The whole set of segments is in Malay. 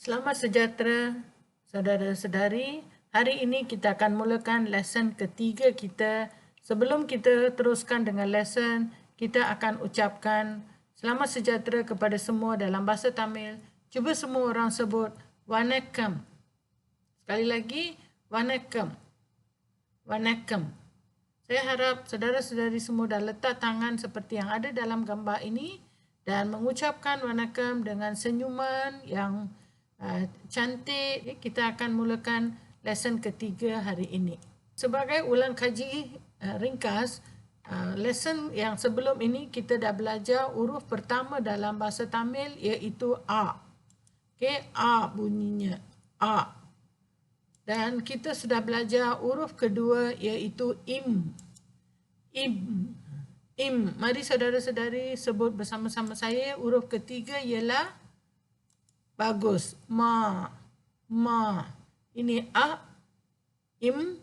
Selamat sejahtera, saudara-saudari. Hari ini kita akan mulakan lesson ketiga kita. Sebelum kita teruskan dengan lesson, kita akan ucapkan selamat sejahtera kepada semua dalam bahasa Tamil. Cuba semua orang sebut Vanakkam. Sekali lagi, Vanakkam. Vanakkam. Saya harap saudara-saudari semua dah letak tangan seperti yang ada dalam gambar ini dan mengucapkan Vanakkam dengan senyuman yang cantik. Kita akan mulakan lesson ketiga hari ini. Sebagai ulang kaji ringkas, lesson yang sebelum ini kita dah belajar huruf pertama dalam bahasa Tamil iaitu A. Okay, A bunyinya, A. Dan kita sudah belajar huruf kedua iaitu Im. Im. Im. Mari saudara-saudari sebut bersama-sama saya. Huruf ketiga ialah bagus. Ma. Ma. Ini A. Im.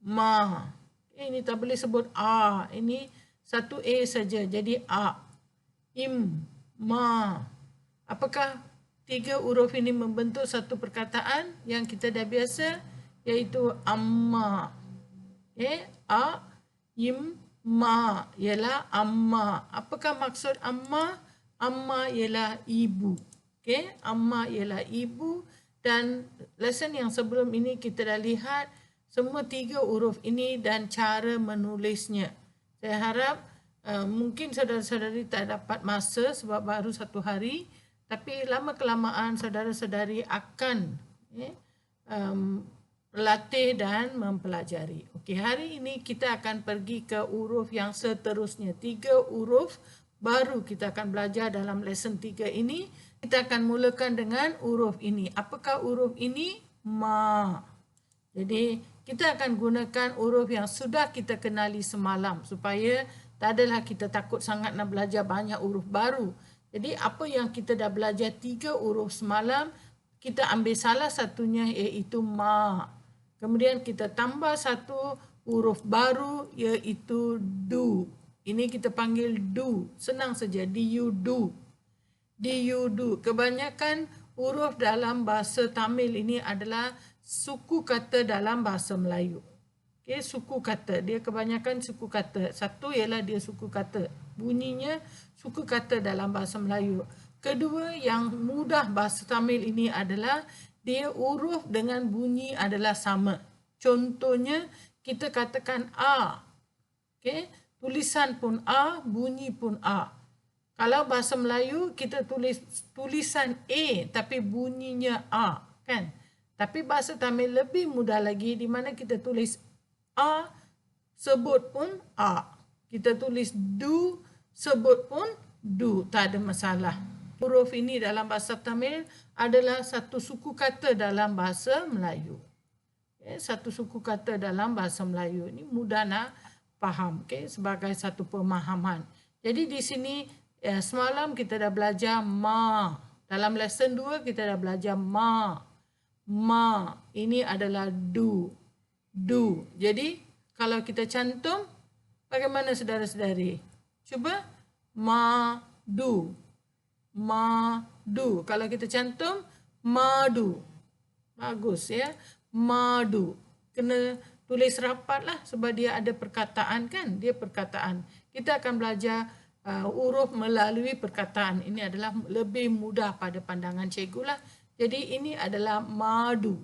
Ma. Ini tak boleh sebut A. Ini satu A saja. Jadi A. Im. Ma. Apakah tiga huruf ini membentuk satu perkataan yang kita dah biasa, iaitu amma. Okay. A, im, ma ialah amma. Apakah maksud amma? Amma ialah ibu. Okay. Amma ialah ibu. Dan lesson yang sebelum ini kita dah lihat semua tiga huruf ini dan cara menulisnya. Saya harap mungkin saudara-saudari tak dapat masa sebab baru satu hari. Tapi lama-kelamaan saudara-saudari akan berlatih dan mempelajari. Okey, hari ini kita akan pergi ke huruf yang seterusnya. Tiga huruf baru kita akan belajar dalam lesson 3 ini. Kita akan mulakan dengan huruf ini. Apakah huruf ini? Ma. Jadi kita akan gunakan huruf yang sudah kita kenali semalam supaya tak adalah kita takut sangat nak belajar banyak huruf baru. Jadi apa yang kita dah belajar tiga huruf semalam, kita ambil salah satunya iaitu ma. Kemudian kita tambah satu huruf baru iaitu du. Ini kita panggil du. Senang saja, du. Du. Kebanyakan huruf dalam bahasa Tamil ini adalah suku kata dalam bahasa Melayu. Okay, suku kata. Dia kebanyakan suku kata. Satu ialah dia suku kata. Bunyinya suku kata dalam bahasa Melayu. Kedua yang mudah bahasa Tamil ini adalah dia huruf dengan bunyi adalah sama. Contohnya kita katakan A. Okay? Tulisan pun A, bunyi pun A. Kalau bahasa Melayu kita tulis tulisan A tapi bunyinya A, kan? Tapi bahasa Tamil lebih mudah lagi di mana kita tulis A, sebut pun A. Kita tulis du, sebut pun du. Tak ada masalah. Huruf ini dalam bahasa Tamil adalah satu suku kata dalam bahasa Melayu. Okay, satu suku kata dalam bahasa Melayu. Ini mudah nak faham, okay, sebagai satu pemahaman. Jadi di sini semalam kita dah belajar ma. Dalam lesson 2 kita dah belajar ma. Ma. Ini adalah du. Du. Jadi kalau kita cantum, bagaimana saudara-saudari? Cuba madu. Madu. Kalau kita cantum, madu. Bagus ya. Madu. Kena tulis rapat lah sebab dia ada perkataan, kan? Dia perkataan. Kita akan belajar huruf melalui perkataan. Ini adalah lebih mudah pada pandangan cikgu lah. Jadi ini adalah madu.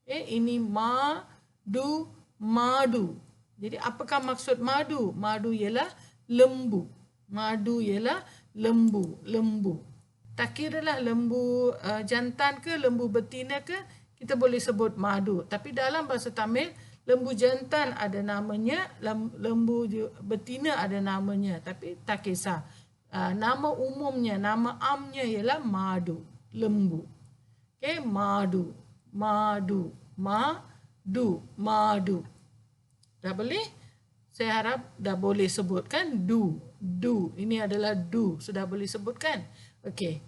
Ini madu. Madu. Jadi apakah maksud madu? Madu ialah lembu. Madu ialah lembu. Lembu. Tak kiralah lembu jantan ke lembu betina ke, kita boleh sebut madu. Tapi dalam bahasa Tamil, lembu jantan ada namanya, lembu betina ada namanya. Tapi tak kisah. Nama umumnya, nama amnya ialah madu. Lembu. Okay, madu. Madu. Madu. Madu. Dah boleh? Saya harap dah boleh sebutkan du. Du. Ini adalah du. Sudah boleh sebutkan? Okey.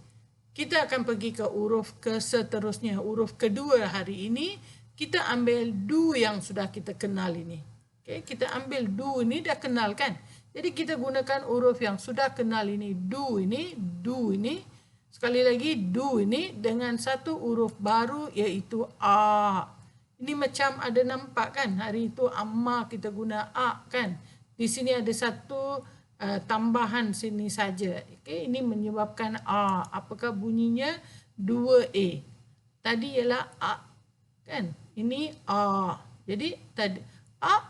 Kita akan pergi ke huruf ke seterusnya. Huruf kedua hari ini, kita ambil du yang sudah kita kenal ini. Okey, kita ambil du ini dah kenal, kan? Jadi kita gunakan huruf yang sudah kenal ini. Du ini Sekali lagi, do ini dengan satu huruf baru iaitu A. Ini macam ada nampak kan? Hari itu amma kita guna A kan? Di sini ada satu tambahan sini saja. Okay, ini menyebabkan A. Apakah bunyinya? 2A. Tadi ialah A kan? Ini A. Jadi tadi A.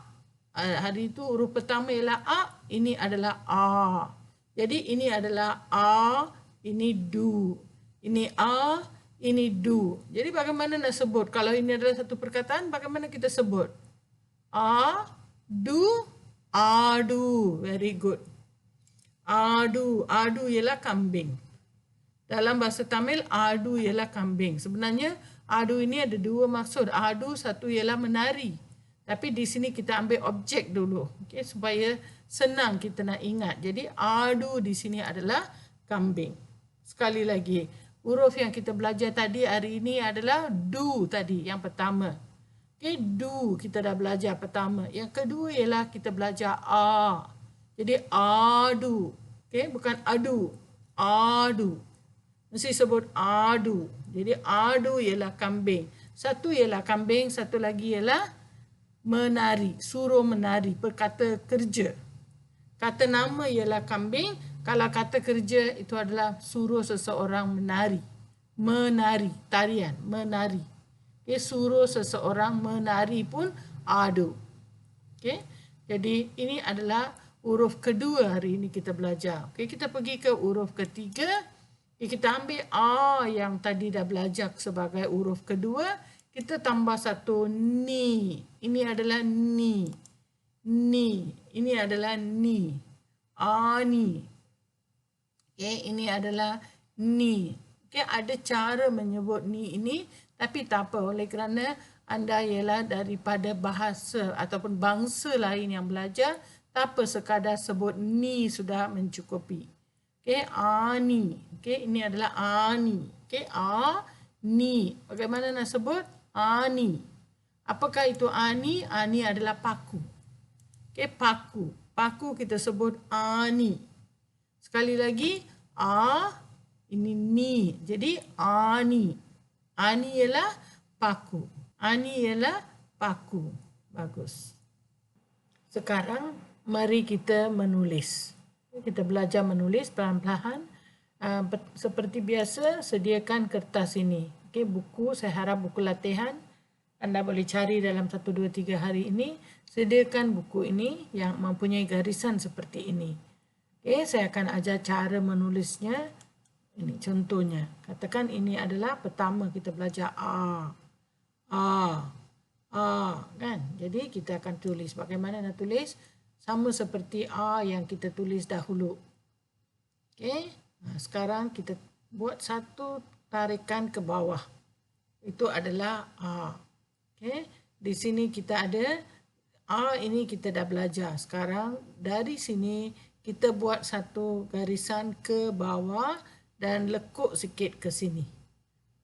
Hari itu huruf pertama ialah A, ini adalah A. Jadi ini adalah A, ini do. Ini A, ini do. Jadi bagaimana nak sebut? Kalau ini adalah satu perkataan, bagaimana kita sebut? A, do, adu. Very good. Adu, adu ialah kambing. Dalam bahasa Tamil, adu ialah kambing. Sebenarnya, adu ini ada dua maksud. Adu satu ialah menari. Tapi di sini kita ambil objek dulu, okay, supaya senang kita nak ingat. Jadi adu di sini adalah kambing. Sekali lagi, huruf yang kita belajar tadi hari ini adalah do tadi, yang pertama. Okay, do kita dah belajar pertama. Yang kedua ialah kita belajar a. Jadi adu, okay, bukan adu, adu. Mesti sebut adu. Jadi adu ialah kambing. Satu ialah kambing, satu lagi ialah menari, suruh menari, perkata kerja. Kata nama ialah kambing, kalau kata kerja itu adalah suruh seseorang menari. Menari, tarian, menari. Okay, suruh seseorang menari pun adu. Okay, jadi ini adalah huruf kedua hari ini kita belajar. Okay, kita pergi ke huruf ketiga. Okay, kita ambil A yang tadi dah belajar sebagai huruf kedua. Kita tambah satu ni. Ini adalah ni. Ni. Ini adalah ni. Ani. Okay, ini adalah ni. Okay, ada cara menyebut ni ini. Tapi tak apa. Oleh kerana anda ialah daripada bahasa ataupun bangsa lain yang belajar. Tak apa, sekadar sebut ni sudah mencukupi. Okay, ani. Okay, ini adalah ani. Okay, ni. Bagaimana nak sebut? Ani. Apakah itu ani? Ani adalah paku. Okay, paku. Paku kita sebut ani. Sekali lagi, ini ni. Jadi ani. Ani ialah paku. Ani ialah paku. Bagus. Sekarang, mari kita menulis. Kita belajar menulis perlahan-lahan. Seperti biasa, sediakan kertas ini. Okay, buku, saya harap buku latihan. Anda boleh cari dalam 1, 2, 3 hari ini. Sediakan buku ini yang mempunyai garisan seperti ini. Okay, saya akan ajar cara menulisnya. Ini contohnya. Katakan ini adalah pertama kita belajar A. Kan? Jadi kita akan tulis. Bagaimana nak tulis? Sama seperti A yang kita tulis dahulu. Okay, sekarang kita buat satu tarikan ke bawah. Itu adalah A. Okay. Di sini kita ada A ini kita dah belajar. Sekarang dari sini kita buat satu garisan ke bawah dan lekuk sikit ke sini.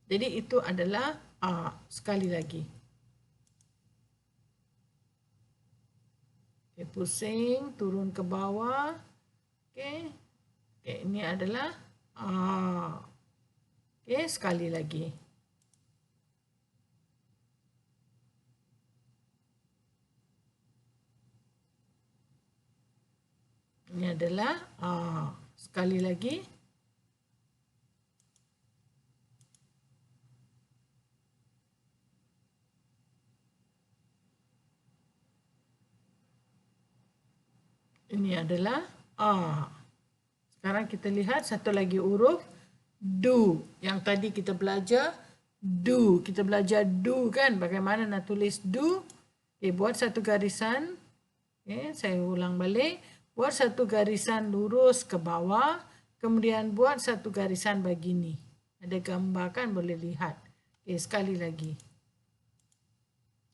Jadi itu adalah A. Sekali lagi. Okay, pusing, turun ke bawah. Okay. Okay, ini adalah A. Okay, sekali lagi. Ini adalah A. Sekali lagi. Ini adalah A. Sekarang kita lihat satu lagi huruf. Do. Yang tadi kita belajar do. Kita belajar do kan. Bagaimana nak tulis do. Okay, buat satu garisan. Okay, saya ulang balik. Buat satu garisan lurus ke bawah. Kemudian buat satu garisan begini. Ada gambar kan boleh lihat. Okay, sekali lagi.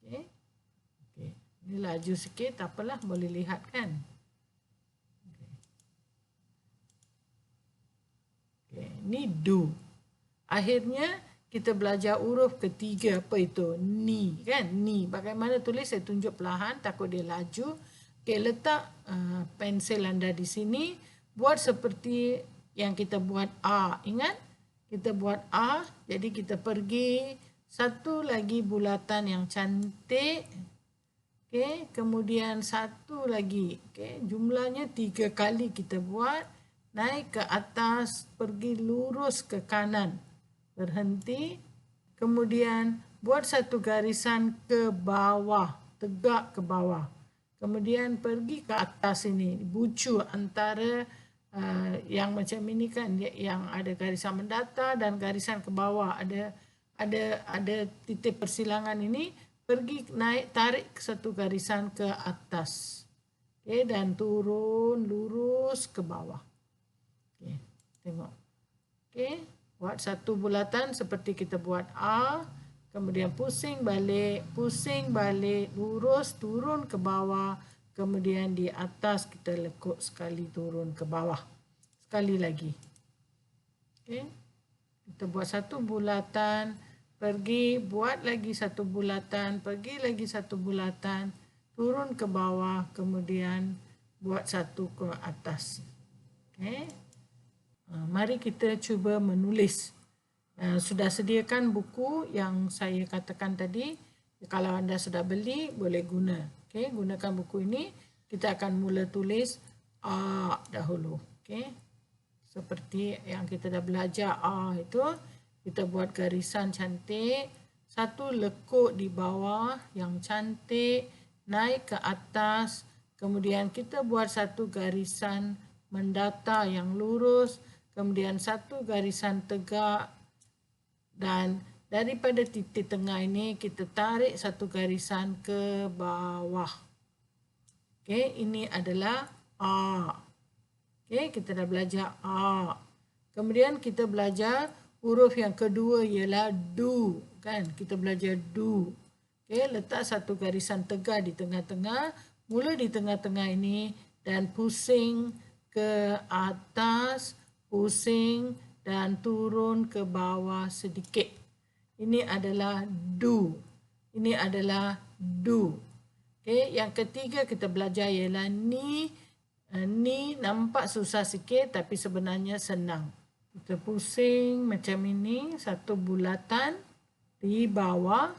Okay. Okay. Ini laju sikit. Tak apalah boleh lihat kan. Ni do. Akhirnya kita belajar huruf ketiga apa itu? Ni kan? Ni. Bagaimana tulis? Saya tunjuk perlahan takut dia laju. Okay, letak pensel anda di sini. Buat seperti yang kita buat A. Ingat? kita buat A, jadi kita pergi satu lagi bulatan yang cantik. Okey, kemudian satu lagi. Okey, jumlahnya 3 kali kita buat. Naik ke atas, pergi lurus ke kanan. Berhenti. Kemudian buat satu garisan ke bawah, tegak ke bawah. Kemudian pergi ke atas ini, bucu antara yang macam ini kan, yang ada garisan mendatar dan garisan ke bawah, ada titik persilangan ini, pergi naik, tarik satu garisan ke atas. Okey, dan turun lurus ke bawah. Okey, tengok. Okey, buat satu bulatan seperti kita buat A, kemudian pusing balik, lurus turun ke bawah, kemudian di atas kita lekuk sekali turun ke bawah. Sekali lagi. Okey. Kita buat satu bulatan, pergi buat lagi satu bulatan, pergi lagi satu bulatan, turun ke bawah, kemudian buat satu ke atas. Okey. Mari kita cuba menulis. Sudah sediakan buku yang saya katakan tadi. Kalau anda sudah beli, boleh guna. Okay, gunakan buku ini. Kita akan mula tulis A dahulu. Okay. Seperti yang kita dah belajar A itu, kita buat garisan cantik. Satu lekuk di bawah yang cantik, naik ke atas. Kemudian kita buat satu garisan mendatar yang lurus. Kemudian satu garisan tegak, dan daripada titik tengah ini kita tarik satu garisan ke bawah. Okey, ini adalah A. Okey, kita dah belajar A. Kemudian kita belajar huruf yang kedua ialah du, kan? Kita belajar du. Okey, letak satu garisan tegak di tengah-tengah, mula di tengah-tengah ini dan pusing ke atas, pusing dan turun ke bawah sedikit. Ini adalah du. Ini adalah du. Okey, yang ketiga kita belajar ialah ni. Ni nampak susah sikit tapi sebenarnya senang. Kita pusing macam ini, satu bulatan di bawah,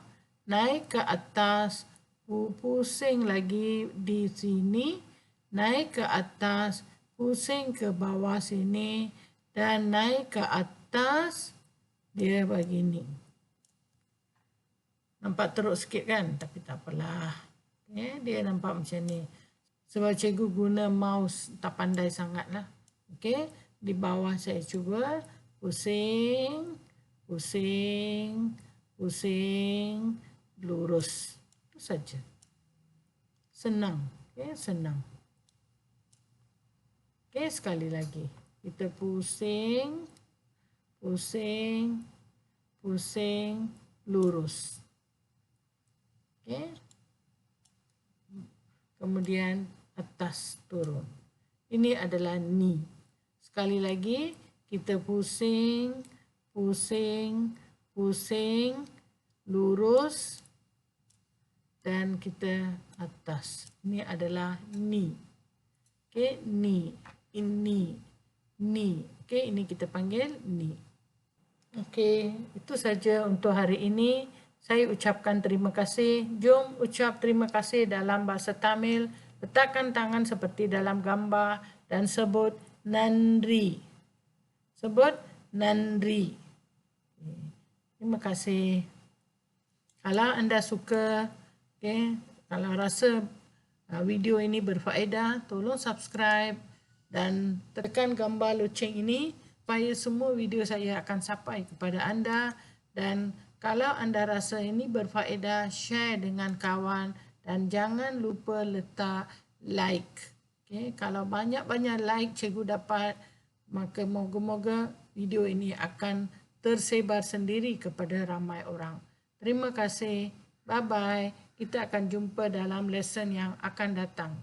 naik ke atas, pusing lagi di sini, naik ke atas, pusing ke bawah sini, dan naik ke atas, dia begini. Nampak teruk sikit kan? Tapi tak apalah. Okay, dia nampak macam ni. Sebab cikgu guna mouse, tak pandai sangat lah. Okay, di bawah saya cuba. Pusing, pusing, pusing, lurus. Itu saja. Senang. Okay, senang. Okay, sekali lagi. Kita pusing, pusing, pusing, lurus. Okay. Kemudian atas turun. Ini adalah ni. Sekali lagi, kita pusing, pusing, pusing, lurus, dan kita atas. Ini adalah ni. Okay, ni. Ini. Ni. Okey, ini kita panggil ni. Okey, itu saja untuk hari ini. Saya ucapkan terima kasih. Jom ucap terima kasih dalam bahasa Tamil. Letakkan tangan seperti dalam gambar dan sebut nandri. Sebut nandri. Terima kasih. Kalau anda suka, okay, kalau rasa video ini berfaedah, tolong subscribe dan tekan gambar loceng ini supaya semua video saya akan sampai kepada anda. Dan kalau anda rasa ini berfaedah, share dengan kawan dan jangan lupa letak like. Okay? Kalau banyak-banyak like cikgu dapat, maka moga-moga video ini akan tersebar sendiri kepada ramai orang. Terima kasih. Bye-bye. Kita akan jumpa dalam lesson yang akan datang.